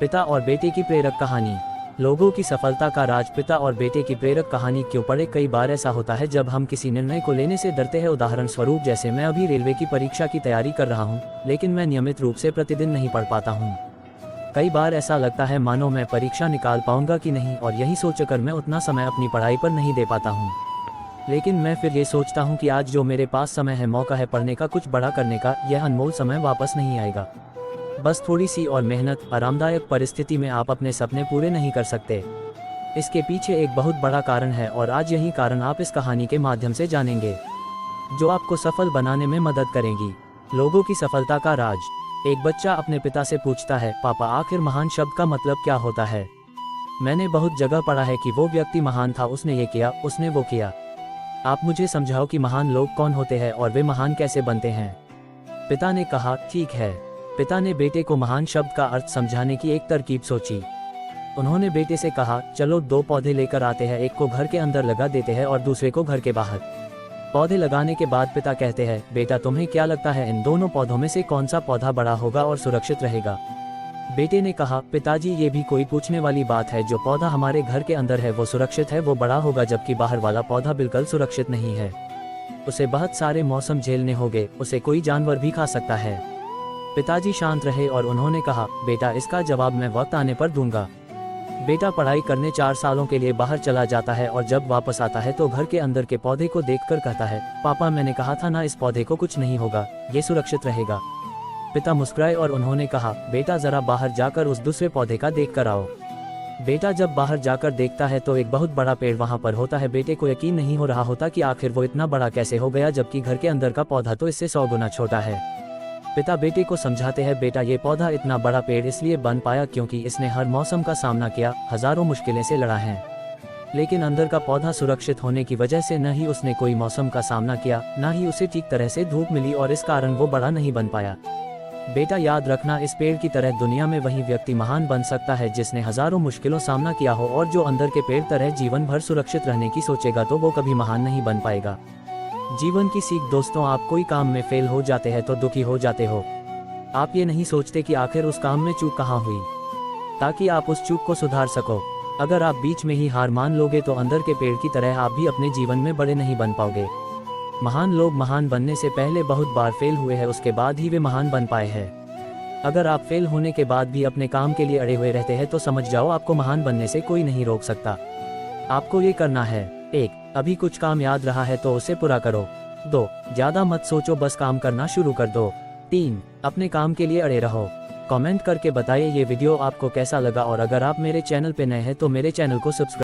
पिता और बेटे की प्रेरक कहानी। लोगों की सफलता का राज। पिता और बेटे की प्रेरक कहानी क्यों पढ़े। कई बार ऐसा होता है जब हम किसी निर्णय को लेने से डरते हैं। उदाहरण स्वरूप जैसे मैं अभी रेलवे की परीक्षा की तैयारी कर रहा हूँ, लेकिन मैं नियमित रूप से प्रतिदिन नहीं पढ़ पाता हूँ। कई बार ऐसा लगता है मानो मैं परीक्षा निकाल पाऊंगा कि नहीं, और यही सोचकर मैं उतना समय अपनी पढ़ाई पर नहीं दे पाता हूँ। लेकिन मैं फिर ये सोचता हूँ कि आज जो मेरे पास समय है, मौका है पढ़ने का, कुछ बड़ा करने का, यह अनमोल समय वापस नहीं आएगा। बस थोड़ी सी और मेहनत। आरामदायक परिस्थिति में आप अपने सपने पूरे नहीं कर सकते। इसके पीछे एक बहुत बड़ा कारण है, और आज यही कारण आप इस कहानी के माध्यम से जानेंगे, जो आपको सफल बनाने में मदद करेगी। लोगों की सफलता का राज। एक बच्चा अपने पिता से पूछता है, पापा आखिर महान शब्द का मतलब क्या होता है। मैंने बहुत जगह पढ़ा है कि वो व्यक्ति महान था, उसने ये किया, उसने वो किया। आप मुझे समझाओ कि महान लोग कौन होते हैं और वे महान कैसे बनते हैं। पिता ने कहा, ठीक है। पिता ने बेटे को महान शब्द का अर्थ समझाने की एक तरकीब सोची। उन्होंने बेटे से कहा, चलो 2 पौधे लेकर आते हैं, एक को घर के अंदर लगा देते हैं और दूसरे को घर के बाहर। पौधे लगाने के बाद पिता कहते हैं, बेटा तुम्हें क्या लगता है इन दोनों पौधों में से कौन सा पौधा बड़ा होगा और सुरक्षित रहेगा। बेटे ने कहा, पिताजी ये भी कोई पूछने वाली बात है, जो पौधा हमारे घर के अंदर है वो सुरक्षित है, वो बड़ा होगा, जबकि बाहर वाला पौधा बिल्कुल सुरक्षित नहीं है। उसे बहुत सारे मौसम झेलने होंगे, उसे कोई जानवर भी खा सकता है। पिताजी शांत रहे और उन्होंने कहा, बेटा इसका जवाब मैं वक्त आने पर दूंगा। बेटा पढ़ाई करने 4 सालों के लिए बाहर चला जाता है, और जब वापस आता है तो घर के अंदर के पौधे को देखकर कहता है, पापा मैंने कहा था ना, इस पौधे को कुछ नहीं होगा, ये सुरक्षित रहेगा। पिता मुस्कुराए और उन्होंने कहा, बेटा जरा बाहर जाकर उस दूसरे पौधे का देख कर आओ। बेटा जब बाहर जाकर देखता है तो एक बहुत बड़ा पेड़ वहाँ पर होता है। बेटे को यकीन नहीं हो रहा होता कि आखिर वो इतना बड़ा कैसे हो गया, जबकि घर के अंदर का पौधा तो इससे 100 गुना छोटा है। पिता बेटे को समझाते हैं, बेटा ये पौधा इतना बड़ा पेड़ इसलिए बन पाया क्योंकि इसने हर मौसम का सामना किया, हजारों मुश्किलें से लड़ा है। लेकिन अंदर का पौधा सुरक्षित होने की वजह से न ही उसने कोई मौसम का सामना किया, न ही उसे ठीक तरह से धूप मिली, और इस कारण वो बड़ा नहीं बन पाया। बेटा याद रखना, इस पेड़ की तरह दुनिया में वही व्यक्ति महान बन सकता है जिसने हजारों मुश्किलों सामना किया हो, और जो अंदर के पेड़ तरह जीवन भर सुरक्षित रहने की सोचेगा तो वो कभी महान नहीं बन पाएगा। जीवन की सीख दोस्तों, आप कोई काम में फेल हो जाते हैं तो दुखी हो जाते हो। आप ये नहीं सोचते कि आखिर उस काम में चूक कहाँ हुई, ताकि आप उस चूक को सुधार सको। अगर आप बीच में ही हार मान लोगे तो अंदर के पेड़ की तरह आप भी अपने जीवन में बड़े नहीं बन पाओगे। महान लोग महान बनने से पहले बहुत बार फेल हुए हैं, उसके बाद ही वे महान बन पाए हैं। अगर आप फेल होने के बाद भी अपने काम के लिए अड़े हुए रहते हैं तो समझ जाओ आपको महान बनने से कोई नहीं रोक सकता। आपको ये करना है, 1. अभी कुछ काम याद रहा है तो उसे पूरा करो। 2. ज्यादा मत सोचो, बस काम करना शुरू कर दो। 3. अपने काम के लिए अड़े रहो। कमेंट करके बताइए ये वीडियो आपको कैसा लगा, और अगर आप मेरे चैनल पे नए हैं तो मेरे चैनल को सब्सक्राइब